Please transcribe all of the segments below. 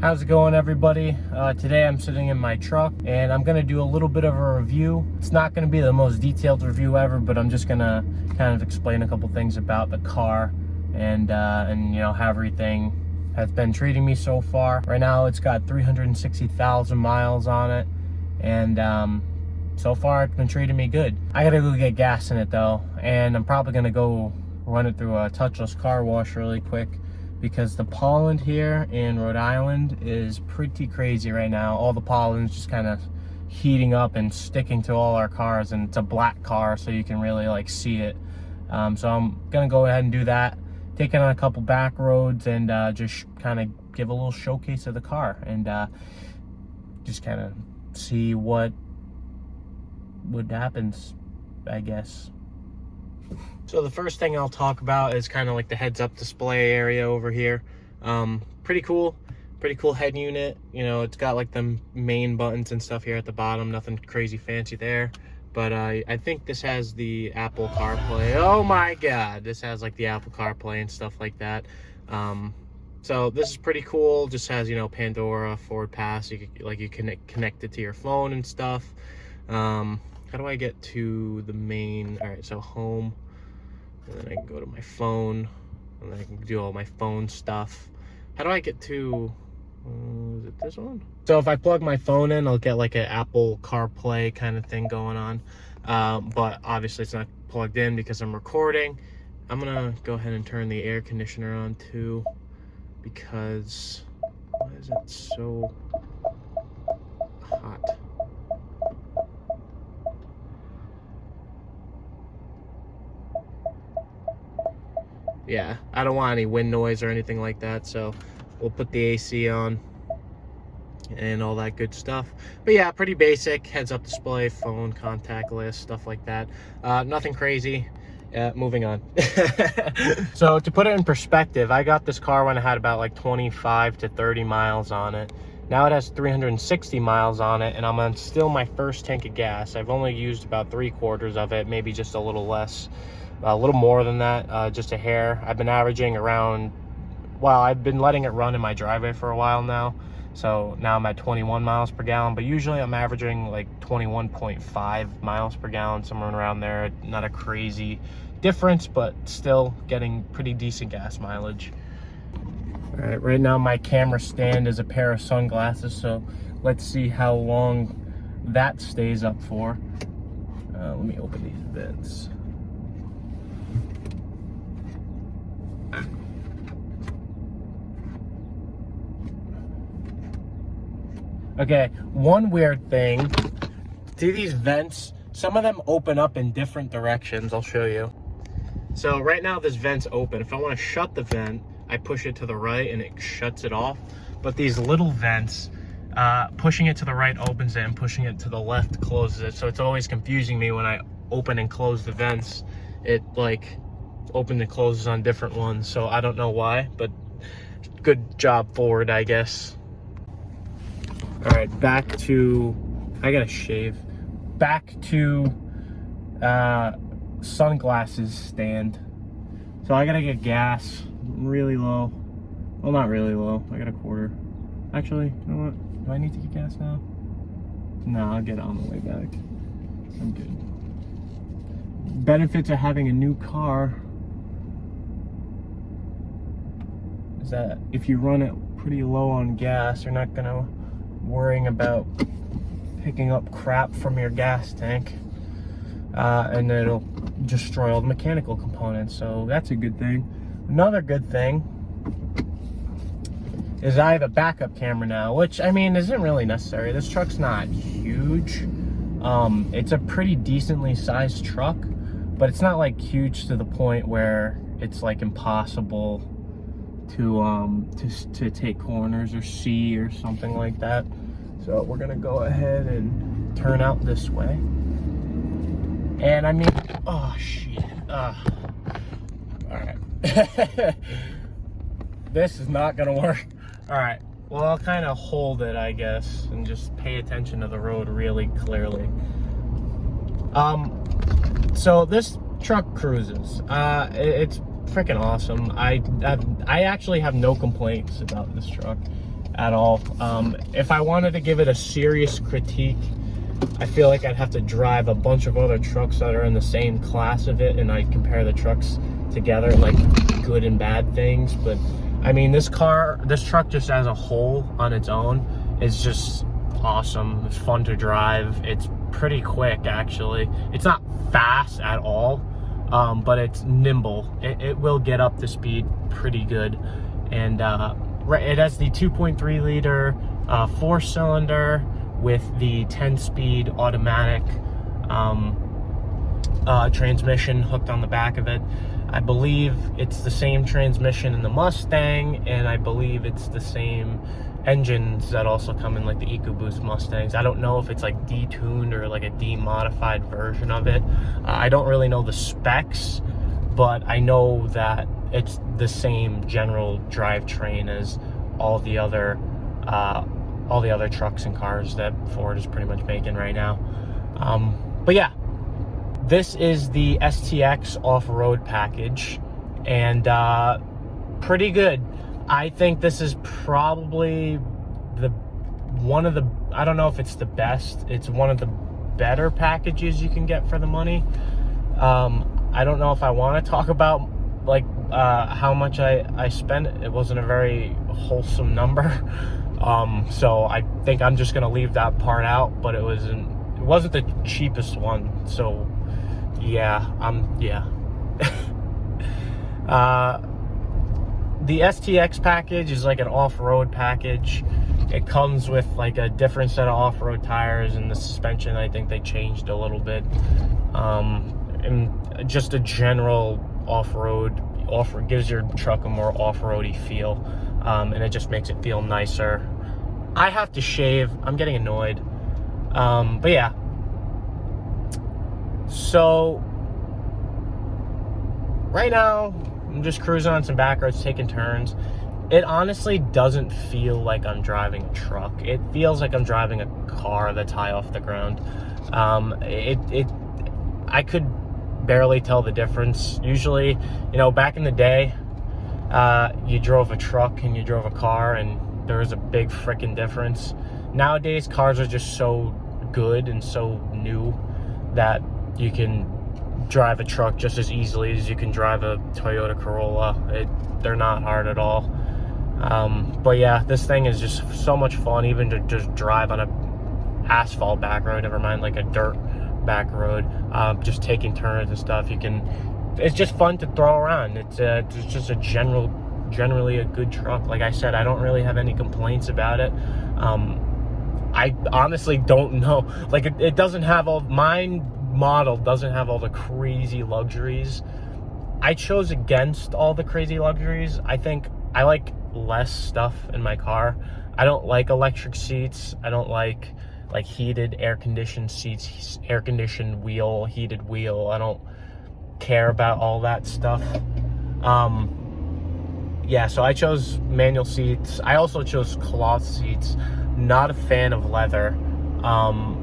How's it going, everybody? Today I'm sitting in my truck and I'm gonna do a little bit of a review. It's not gonna be the most detailed review ever, but I'm just gonna kind of explain a couple things about the car and you know, how everything has been treating me so far. Right now it's got 360,000 miles on it, and so far it's been treating me good. I gotta go get gas in it though, and I'm probably gonna go run it through a touchless car wash really quick, because the pollen here in Rhode Island is pretty crazy right now. All the pollen's just kind of heating up and sticking to all our cars, and it's a black car, so you can really like see it. So I'm gonna go ahead and do that, take it on a couple back roads, and just kind of give a little showcase of the car, and just kind of see what happens, I guess. So the first thing I'll talk about is kind of like the heads-up display area over here. Pretty cool head unit. You know, it's got like the main buttons and stuff here at the bottom. Nothing crazy fancy there. But I think this has the Apple CarPlay. Oh my God, this has like the Apple CarPlay and stuff like that. So this is pretty cool. Just has, you know, Pandora, forward pass. You can connect it to your phone and stuff. How do I get to the main? All right, so home, and then I can go to my phone, and then I can do all my phone stuff. How do I get to, is it this one? So if I plug my phone in, I'll get like an Apple CarPlay kind of thing going on. But obviously it's not plugged in because I'm recording. I'm gonna go ahead and turn the air conditioner on too, because why is it so hot? Yeah, I don't want any wind noise or anything like that, so we'll put the AC on and all that good stuff. But yeah, pretty basic heads-up display, phone, contact list, stuff like that. Nothing crazy. Moving on. So to put it in perspective, I got this car when it had about like 25 to 30 miles on it. Now it has 360 miles on it, and I'm on still my first tank of gas. I've only used about 3/4 of it, maybe just a little less. A little more than that, just a hair. I've been averaging around, well, I've been letting it run in my driveway for a while now, so now I'm at 21 miles per gallon, but usually I'm averaging like 21.5 miles per gallon, somewhere around there. Not a crazy difference, but still getting pretty decent gas mileage. All right, right now my camera stand is a pair of sunglasses, so let's see how long that stays up for. Let me open these vents. Okay, one weird thing, see these vents? Some of them open up in different directions. I'll show you. So right now this vent's open. If I want to shut the vent, I push it to the right and it shuts it off. But these little vents, pushing it to the right opens it, and pushing it to the left closes it. So it's always confusing me when I open and close the vents. It like opens and closes on different ones. So I don't know why, but good job Ford, I guess. All right, back to, I gotta shave. Back to sunglasses stand. So I gotta get gas really low. Well, not really low, I got a quarter. Actually, you know what? Do I need to get gas now? No, I'll get it on the way back. I'm good. Benefits of having a new car is that if you run it pretty low on gas, you're not gonna worrying about picking up crap from your gas tank, and it'll destroy all the mechanical components, so that's a good thing. Another good thing is I have a backup camera now, which I mean isn't really necessary. This truck's not huge. It's a pretty decently sized truck, but it's not like huge to the point where it's like impossible to take corners or see or something like that. So we're gonna go ahead and turn out this way. And I mean, oh shit. All right. This is not gonna work. All right. Well, I'll kind of hold it, I guess, and just pay attention to the road really clearly. So this truck cruises. It's freaking awesome. I actually have no complaints about this truck. at all. If I wanted to give it a serious critique, I feel like I'd have to drive a bunch of other trucks that are in the same class of it, and I'd compare the trucks together, like good and bad things. But I mean, this truck just as a whole on its own is just awesome. It's fun to drive. It's pretty quick, actually. It's not fast at all, but it's nimble. It will get up to speed pretty good. And it has the 2.3 liter 4-cylinder with the 10-speed automatic transmission hooked on the back of it. I believe it's the same transmission in the Mustang, and I believe it's the same engines that also come in like the EcoBoost Mustangs. I don't know if it's like detuned or like a demodified version of it. I don't really know the specs, but I know that it's the same general drivetrain as all the other trucks and cars that Ford is pretty much making right now. But yeah, this is the STX off-road package, and pretty good. I think this is probably I don't know if it's the best, it's one of the better packages you can get for the money. I don't know if I want to talk about like how much I spent. It wasn't a very wholesome number. So I think I'm just gonna leave that part out, but it wasn't the cheapest one, so yeah. The STX package is like an off-road package. It comes with like a different set of off-road tires, and the suspension, I think they changed a little bit. And just a general off-road gives your truck a more off-roady feel, and it just makes it feel nicer. I have to shave. I'm getting annoyed. But yeah. So right now, I'm just cruising on some back roads, taking turns. It honestly doesn't feel like I'm driving a truck. It feels like I'm driving a car that's high off the ground. I could barely tell the difference. Usually, back in the day, you drove a truck and you drove a car, and there was a big freaking difference. Nowadays, cars are just so good and so new that you can drive a truck just as easily as you can drive a Toyota Corolla. They're not hard at all. But yeah, this thing is just so much fun, even to just drive on a asphalt back road, never mind like a dirt back road. Just taking turns and stuff. It's just fun to throw around. It's just generally a good truck. Like I said, I don't really have any complaints about it. I honestly don't know. Like it doesn't have mine model doesn't have all the crazy luxuries. I chose against all the crazy luxuries. I think I like less stuff in my car. I don't like electric seats. I don't like heated air-conditioned seats, air-conditioned wheel, heated wheel. I don't care about all that stuff. Yeah, so I chose manual seats. I also chose cloth seats. Not a fan of leather.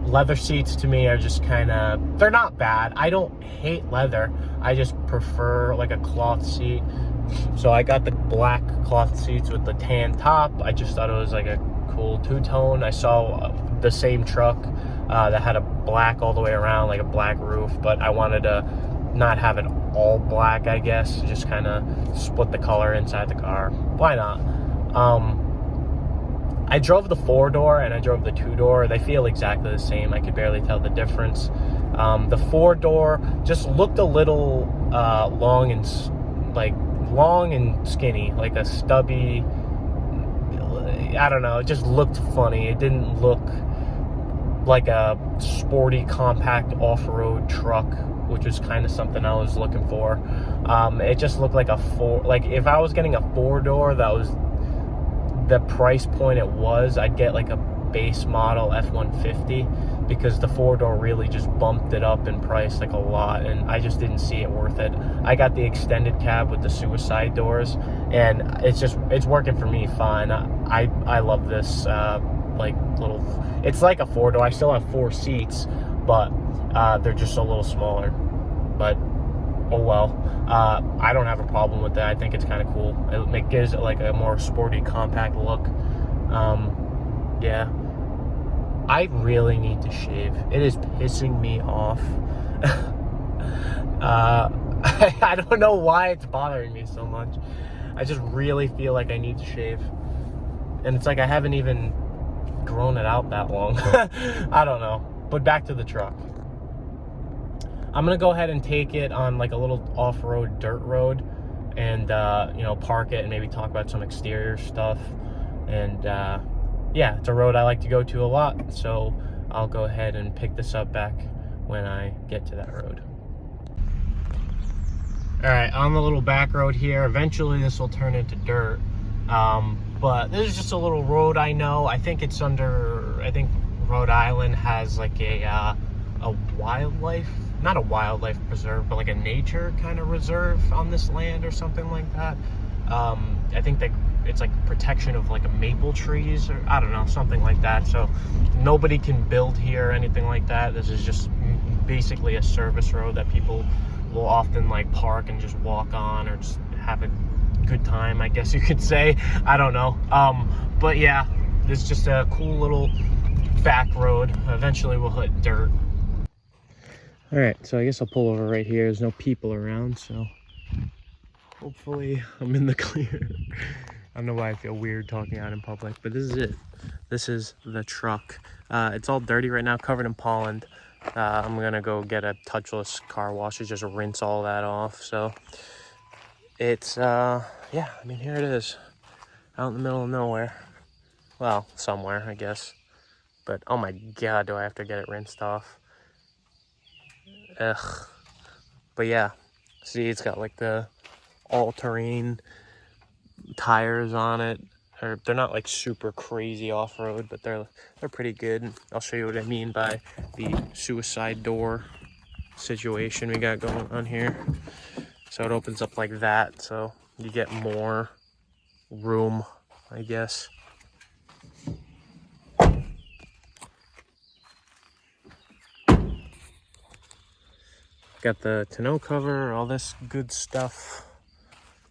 Leather seats to me are just they're not bad. I don't hate leather. I just prefer like a cloth seat. So I got the black cloth seats with the tan top. I just thought it was like a cool two-tone. I saw the same truck that had a black all the way around, like a black roof, but I wanted to not have it all black, I guess. Just kind of split the color inside the car. Why not? I drove the 4-door and I drove the 2-door. They feel exactly the same. I could barely tell the difference. The 4-door just looked a little long and skinny, like a stubby. I don't know. It just looked funny. It didn't look like a sporty, compact off-road truck, which was kind of something I was looking for. It just looked like if I was getting a 4-door, that was the price point it was, I'd get like a base model F-150, because the 4-door really just bumped it up in price like a lot, and I just didn't see it worth it. I got the extended cab with the suicide doors, and it's working for me fine. I love this it's like a 4-door. I still have 4 seats, but they're just a little smaller. But oh well. I don't have a problem with that. I think it's kind of cool. It gives it like a more sporty, compact look. Yeah, I really need to shave. It is pissing me off. I don't know why it's bothering me so much. I just really feel like I need to shave. And it's like I haven't even grown it out that long. I don't know. But back to the truck. I'm gonna go ahead and take it on like a little off-road dirt road and you know, park it and maybe talk about some exterior stuff. And yeah, it's a road I like to go to a lot, so I'll go ahead and pick this up back when I get to that road. All right, on the little back road here, eventually this will turn into dirt, but this is just a little road I know. I think it's under, I think Rhode Island has like a wildlife, not a wildlife preserve, but like a nature kind of reserve on this land or something like that. I think that it's like protection of like a maple trees, or I don't know, something like that. So nobody can build here or anything like that. This is just basically a service road that people will often like park and just walk on, or just have a good time, I guess you could say. I don't know. But yeah, this is just a cool little back road. Eventually we'll hit dirt. All right, so I guess I'll pull over right here. There's no people around, so hopefully I'm in the clear. I don't know why I feel weird talking out in public, but this is it. This is the truck. It's all dirty right now, covered in pollen. I'm gonna go get a touchless car wash to just rinse all that off. So it's, yeah, I mean, here it is, out in the middle of nowhere. Well, somewhere, I guess. But oh my God, do I have to get it rinsed off. Ugh. But yeah, see, it's got like the all-terrain tires on it, or they're not like super crazy off-road, but they're pretty good. I'll show you what I mean by the suicide door situation we got going on here. So it opens up like that, so you get more room, I guess. Got the tonneau cover, all this good stuff.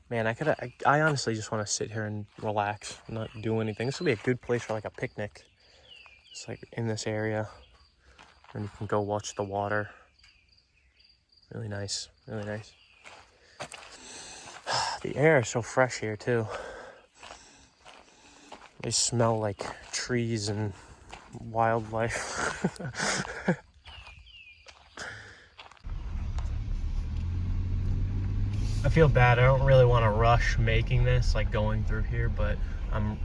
Man, I honestly just want to sit here and relax, not do anything. This would be a good place for like a picnic. It's like in this area, and you can go watch the water. Really nice, really nice. The air is so fresh here too. They smell like trees and wildlife. I feel bad. I don't really want to rush making this, like going through here, but I'm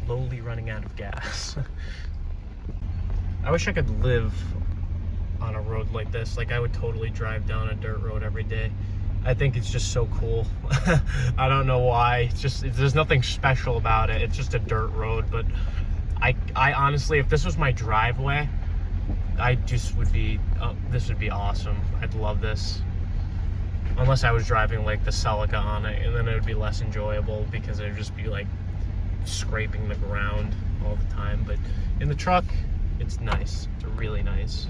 slowly running out of gas. I wish I could live on a road like this. Like, I would totally drive down a dirt road every day. I think it's just so cool. I don't know why. There's nothing special about it. It's just a dirt road, but I honestly, if this was my driveway, I just would be, this would be awesome. I'd love this. Unless I was driving like the Celica on it, and then it would be less enjoyable because it would just be like scraping the ground all the time. But in the truck, it's nice. It's really nice.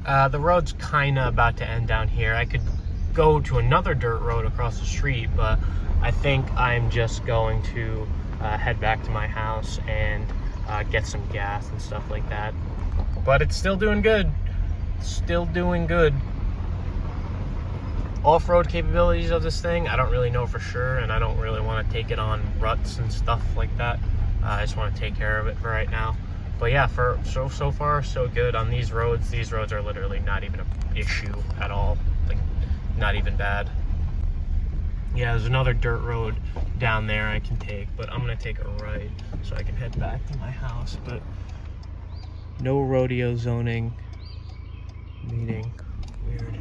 The road's kind of about to end down here. I could go to another dirt road across the street, but I think I'm just going to head back to my house and get some gas and stuff like that. But it's still doing good. Still doing good. Off-road capabilities of this thing, I don't really know for sure, and I don't really want to take it on ruts and stuff like that. I just want to take care of it for right now. But yeah, so far so good on these roads. These roads are literally not even an issue at all, like not even bad. Yeah, there's another dirt road down there I can take, but I'm gonna take a right so I can head back to my house. But no rodeo zoning meeting. Weird.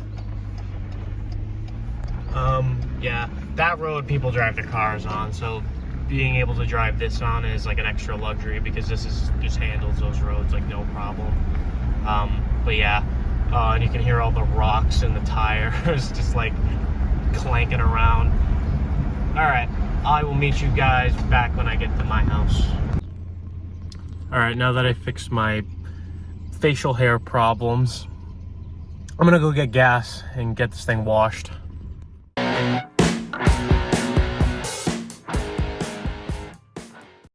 Yeah, that road people drive their cars on, so being able to drive this on is like an extra luxury because this just handles those roads like no problem. But yeah, and you can hear all the rocks in the tires just like clanking around. All right, I will meet you guys back when I get to my house. All right, now that I fixed my facial hair problems, I'm gonna go get gas and get this thing washed.